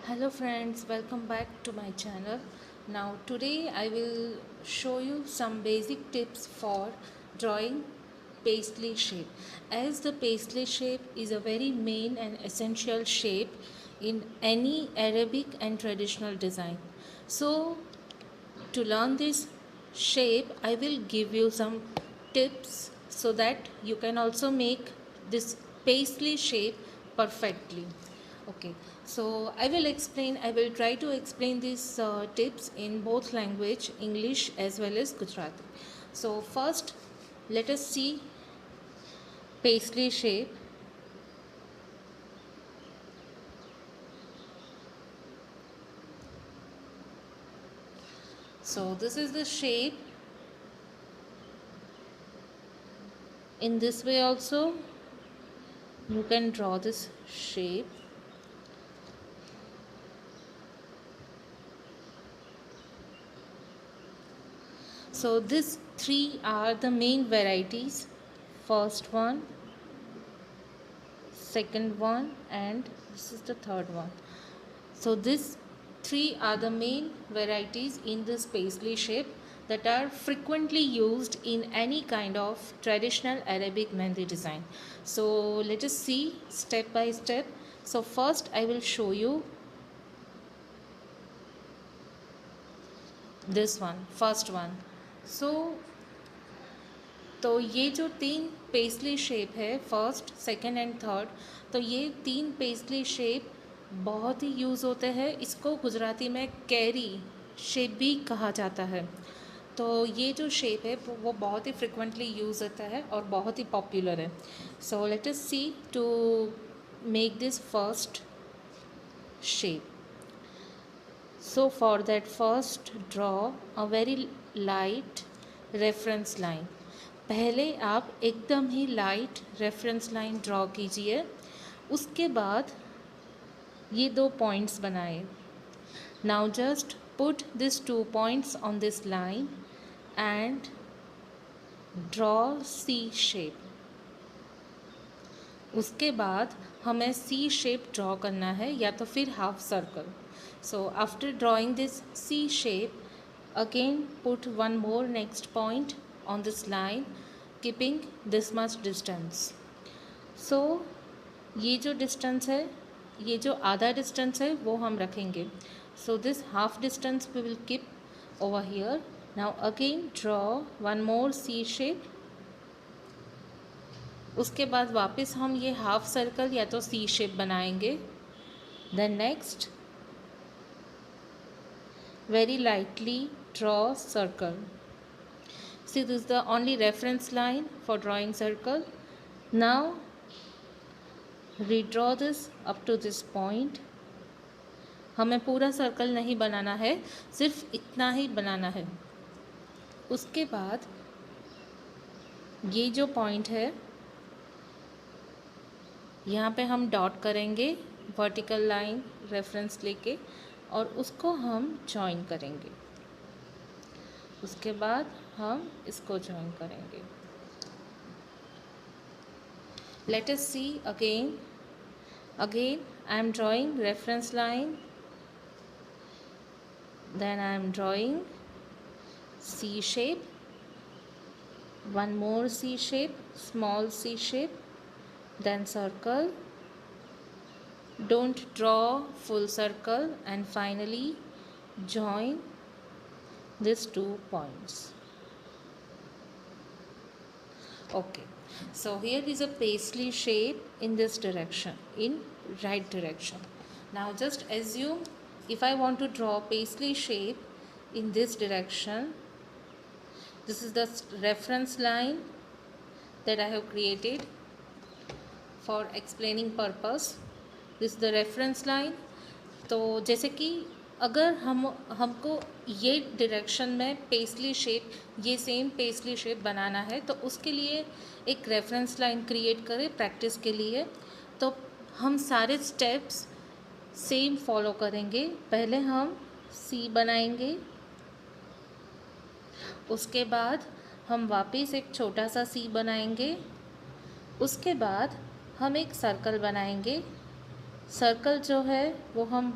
Hello friends, welcome back to my channel. Now today I will show you some basic tips for drawing paisley shape. As the paisley shape is a very main and essential shape in any Arabic and traditional design. So to learn this shape I will give you some tips so that you can also make this paisley shape perfectly. Okay, so I will try to explain these tips in both language, English as well as Gujarati. So first, let us see paisley shape. So this is the shape. In this way also, you can draw this shape. So these three are the main varieties. First one, second one, and this is the third one. So these three are the main varieties in this paisley shape that are frequently used in any kind of traditional Arabic mehndi design. So let us see step by step. So first I will show you this one, first one. तो ये जो तीन paisley shape है, first second and third, तो ये तीन paisley shape बहुत ही use होते हैं. इसको गुजराती में कैरी शेप भी कहा जाता है. तो ये जो शेप है वो बहुत ही फ्रिक्वेंटली यूज़ होता है और बहुत ही पॉपुलर है. So let us see to make this first shape. So for that first draw a very light reference line. पहले आप एकदम ही लाइट रेफरेंस लाइन ड्रॉ कीजिए. उसके बाद ये दो पॉइंट्स बनाए. Now just put this 2 points on this line and draw C shape. उसके बाद हमें सी शेप ड्रॉ करना है या तो फिर half circle. So after drawing this C shape again put one more next point on this line keeping this much distance. So ये जो डिस्टेंस है, ये जो आधा डिस्टेंस है वो हम रखेंगे. So this half distance we will keep over here. Now again draw one more C shape. उसके बाद वापस हम ये हाफ सर्कल या तो सी शेप बनाएंगे. Then next very lightly draw circle. See, this is the only reference line for drawing circle. Now redraw this up to this point. हमें पूरा सर्कल नहीं बनाना है, सिर्फ इतना ही बनाना है. उसके बाद ये जो पॉइंट है यहाँ पे हम डॉट करेंगे वर्टिकल लाइन रेफरेंस लेके और उसको हम जॉइन करेंगे. उसके बाद हम इसको जॉइन करेंगे. Let us see again I am drawing reference line, then I am drawing C shape, one more C shape, small C shape, then circle. Don't draw full circle and finally join these 2 points. Okay, so here is a paisley shape in this direction, in right direction. Now just assume if I want to draw paisley shape in this direction, this is the reference line that I have created for explaining purpose. This is the reference line. तो जैसे कि अगर हमको ये direction में paisley shape, ये same paisley shape बनाना है तो उसके लिए एक रेफरेंस लाइन क्रिएट करें प्रैक्टिस के लिए. तो हम सारे स्टेप्स सेम फॉलो करेंगे. पहले हम सी बनाएंगे, उसके बाद हम वापस एक छोटा सा सी बनाएंगे. उसके बाद हम एक सर्कल बनाएंगे. सर्कल जो है वो हम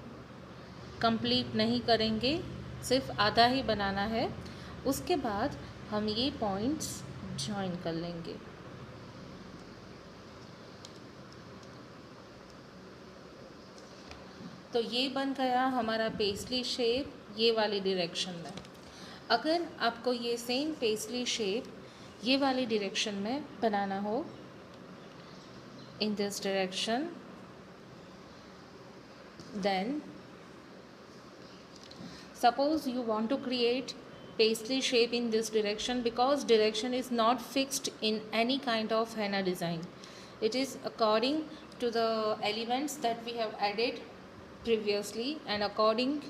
कंप्लीट नहीं करेंगे, सिर्फ आधा ही बनाना है। उसके बाद हम ये पॉइंट्स जॉइन कर लेंगे। तो ये बन गया हमारा पेस्टली शेप ये वाली डायरेक्शन में। अगर आपको ये सेम पेस्टली शेप ये वाली डायरेक्शन में बनाना हो, in this direction, then suppose you want to create paisley shape in this direction, because direction is not fixed in any kind of henna design. It is according to the elements that we have added previously, and according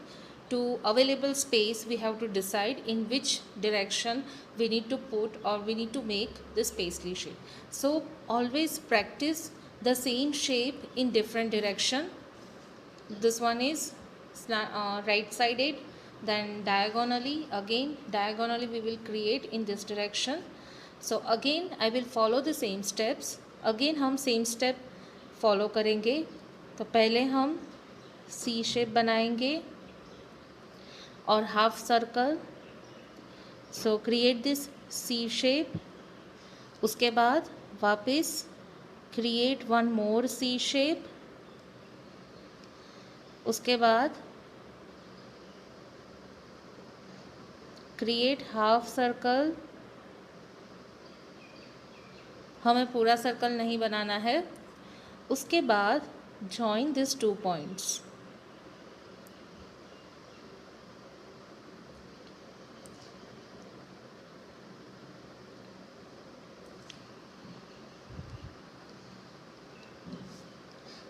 to available space we have to decide in which direction we need to put or we need to make this paisley shape. So always practice the same shape in different direction. This one is right sided, then diagonally, again diagonally we will create in this direction. So again I will follow the same steps, again हम same step follow करेंगे। तो पहले हम सी shape बनाएंगे और half circle, so create this C shape. उसके बाद वापस create one more C shape. उसके बाद क्रिएट हाफ सर्कल, हमें पूरा सर्कल नहीं बनाना है। उसके बाद join this two points.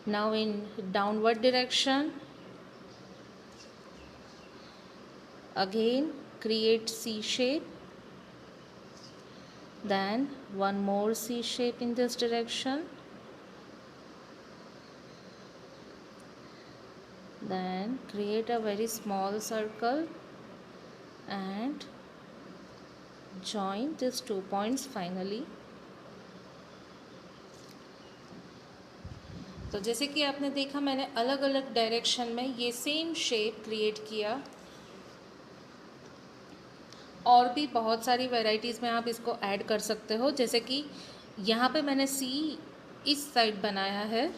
Now in downward direction, again create C shape, then one more C shape in this direction, then create a very small circle and join these 2 points finally. तो जैसे कि आपने देखा मैंने अलग अलग direction में ये सेम शेप क्रिएट किया, और भी बहुत सारी वैरायटीज़ में आप इसको ऐड कर सकते हो। जैसे कि यहाँ पे मैंने सी इस साइड बनाया है,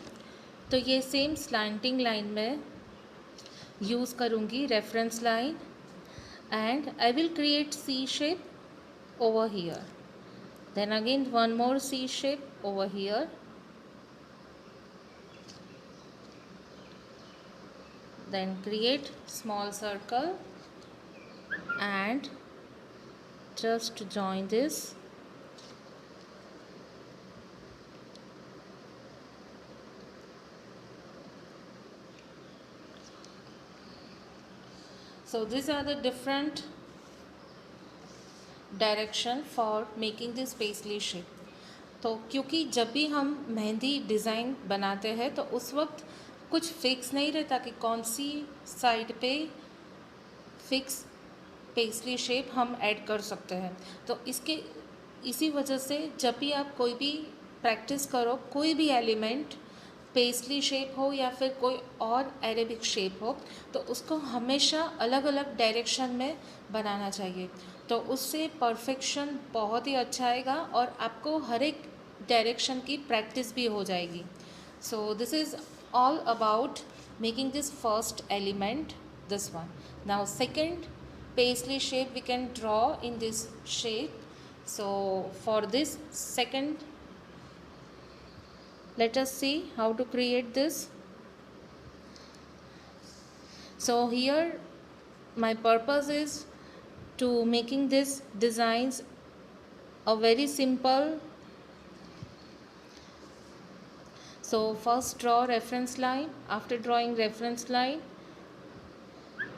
तो ये सेम स्लैंटिंग लाइन में यूज़ करूँगी, reference line, and I will create C shape over here, then again one more C shape over here, then create small circle and just join this. So these are the different direction for making this paisley shape. तो क्योंकि जब भी हम mehndi design बनाते हैं तो उस वक्त कुछ फिक्स नहीं रहता कि कौन सी साइड पे फिक्स पेस्ट्री शेप हम ऐड कर सकते हैं। तो इसी वजह से जब भी आप कोई भी प्रैक्टिस करो, कोई भी एलिमेंट पेस्ट्री शेप हो या फिर कोई और अरेबिक शेप हो, तो उसको हमेशा अलग अलग डायरेक्शन में बनाना चाहिए। तो उससे परफेक्शन बहुत ही अच्छा आएगा और आपको हर एक डायरेक्शन की प्रैक्टिस भी हो जाएगी। So this is all about making this first element, this one. Now second paisley shape we can draw in this shape. So for this second, let us see how to create this. So here my purpose is to making this designs a very simple. So first draw reference line, after drawing reference line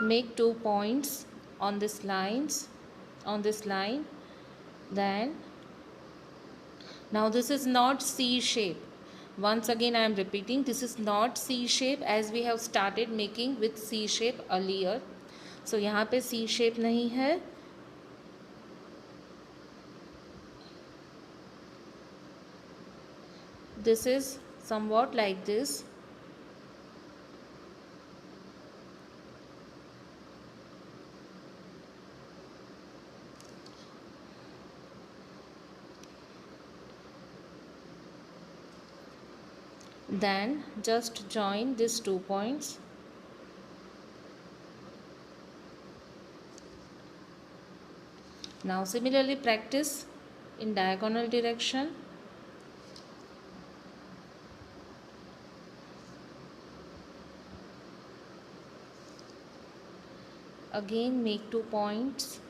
make 2 points on this line, then now this is not C shape. Once again I am repeating, this is not C shape as we have started making with C shape earlier. So यहाँ पे C shape नहीं है, this is somewhat like this. then just join these 2 points. Now similarly practice in diagonal direction. Again make 2 points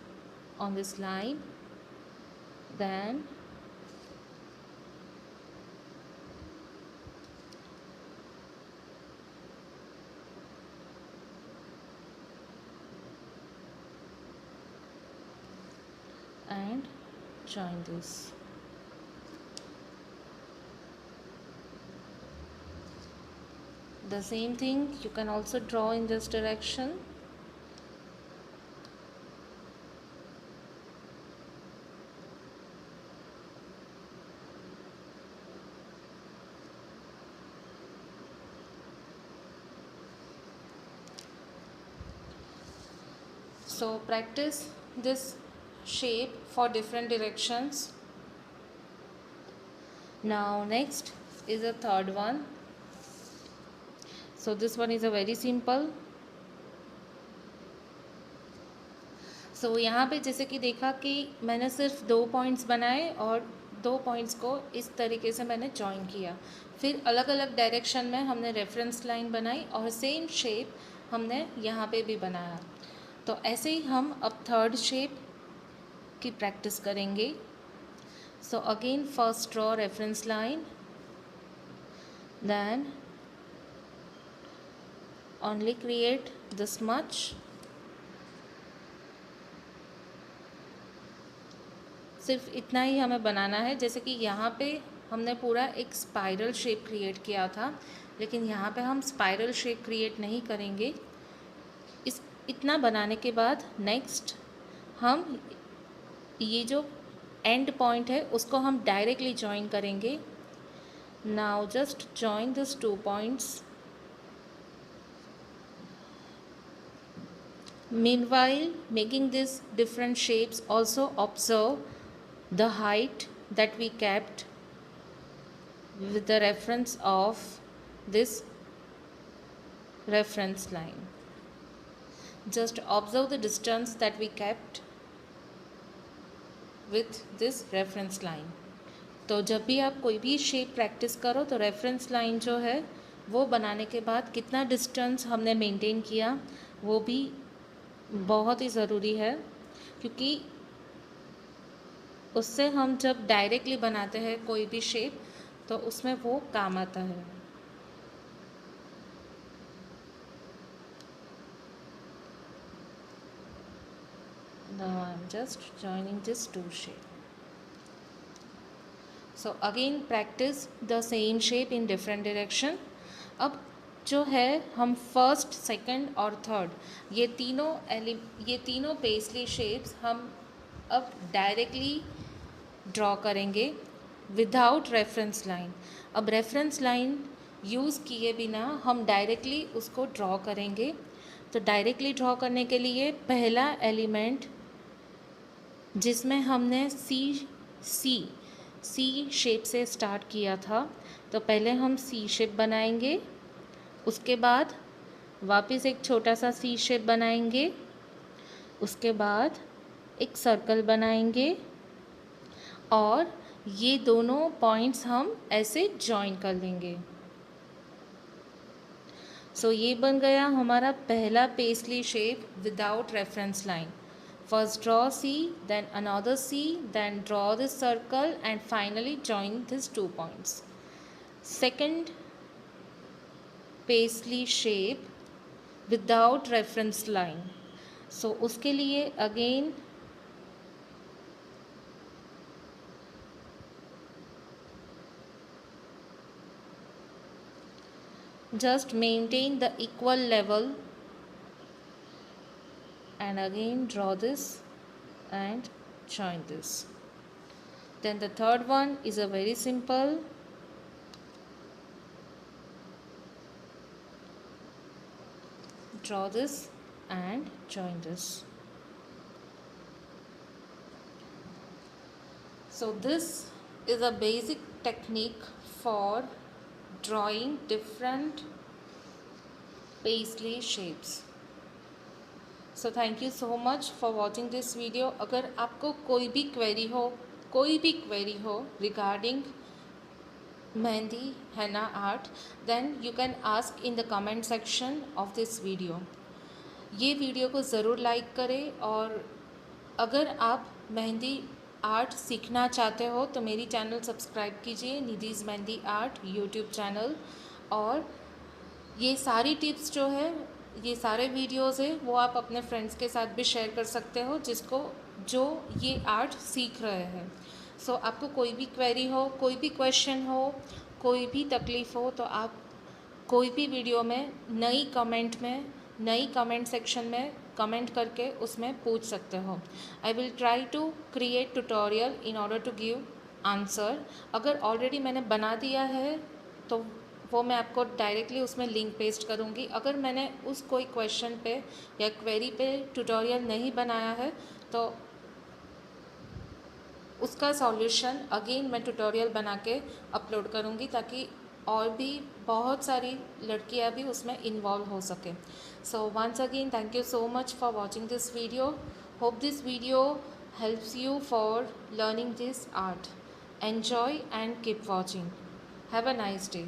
on this line, then and join this. The same thing you can also draw in this direction. So practice this shape for different directions. Now next is a third one. So this one is a very simple. So यहाँ पे जैसे कि देखा कि मैंने सिर्फ 2 points बनाए और 2 पॉइंट्स को इस तरीके से मैंने जॉइन किया, फिर अलग अलग डायरेक्शन में हमने रेफरेंस लाइन बनाई और सेम शेप हमने यहाँ पे भी बनाया। तो ऐसे ही हम अब थर्ड शेप की प्रैक्टिस करेंगे। So again first draw reference line, then only create this much, सिर्फ इतना ही हमें बनाना है। जैसे कि यहाँ पे हमने पूरा एक स्पाइरल शेप क्रिएट किया था, लेकिन यहाँ पे हम स्पाइरल शेप क्रिएट नहीं करेंगे। इस इतना बनाने के बाद नेक्स्ट हम ये जो एंड पॉइंट है उसको हम डायरेक्टली जॉइन करेंगे। Now just join this 2 points. Meanwhile, making these different shapes, also observe the height that we kept with the reference of this reference line. Just observe the distance that we kept with this reference line. तो जब भी आप कोई भी shape practice करो तो reference line जो है वो बनाने के बाद कितना डिस्टेंस हमने मेंटेन किया वो भी बहुत ही ज़रूरी है, क्योंकि उससे हम जब डायरेक्टली बनाते हैं कोई भी शेप तो उसमें वो काम आता है। Now I'm just joining this 2 shape. So again practice the same shape in different direction. अब जो है हम फर्स्ट, सेकंड और थर्ड ये तीनों पेस्ली शेप्स हम अब डायरेक्टली ड्रॉ करेंगे विदाउट रेफरेंस लाइन। अब रेफरेंस लाइन यूज़ किए बिना हम डायरेक्टली उसको ड्रॉ करेंगे। तो डायरेक्टली ड्रॉ करने के लिए पहला एलिमेंट जिसमें हमने सी शेप से स्टार्ट किया था, तो पहले हम सी शेप बनाएंगे, उसके बाद वापस एक छोटा सा सी शेप बनाएंगे, उसके बाद एक सर्कल बनाएंगे और ये दोनों पॉइंट्स हम ऐसे जॉइन कर लेंगे। सो ये बन गया हमारा पहला paisley shape without reference line. First draw C, then another C, then draw this circle and finally join these 2 points. Second paisley shape without reference line. So उसके लिए again just maintain the equal level and again draw this and join this. Then the third one is a very simple. Draw this and join this. So this is a basic technique for drawing different paisley shapes. So thank you so much for watching this video. अगर आपको कोई भी query हो regarding mehndi henna art, then you can ask in the comment section of this video. ये video को ज़रूर like करें, और अगर आप मेहंदी आर्ट सीखना चाहते हो तो मेरी चैनल सब्सक्राइब कीजिए, निधिज़ मेहंदी आर्ट यूट्यूब चैनल. और ये सारी टिप्स जो है, ये सारे वीडियोस है, वो आप अपने फ्रेंड्स के साथ भी शेयर कर सकते हो जो ये आर्ट सीख रहे हैं. सो आपको कोई भी क्वेरी हो, कोई भी क्वेश्चन हो, कोई भी तकलीफ़ हो, तो आप कोई भी वीडियो में नई कमेंट सेक्शन में कमेंट करके उसमें पूछ सकते हो. I will try to create tutorial in order to give answer. अगर ऑलरेडी मैंने बना दिया है तो वो मैं आपको डायरेक्टली उसमें लिंक पेस्ट करूँगी. अगर मैंने उस कोई क्वेश्चन पे या क्वेरी पे ट्यूटोरियल नहीं बनाया है तो उसका सॉल्यूशन अगेन मैं ट्यूटोरियल बना के अपलोड करूँगी, ताकि और भी बहुत सारी लड़कियाँ भी उसमें इन्वॉल्व हो सके. So once again thank you so much for watching this video. Hope this video helps you for learning this art. Enjoy and keep watching. Have a nice day.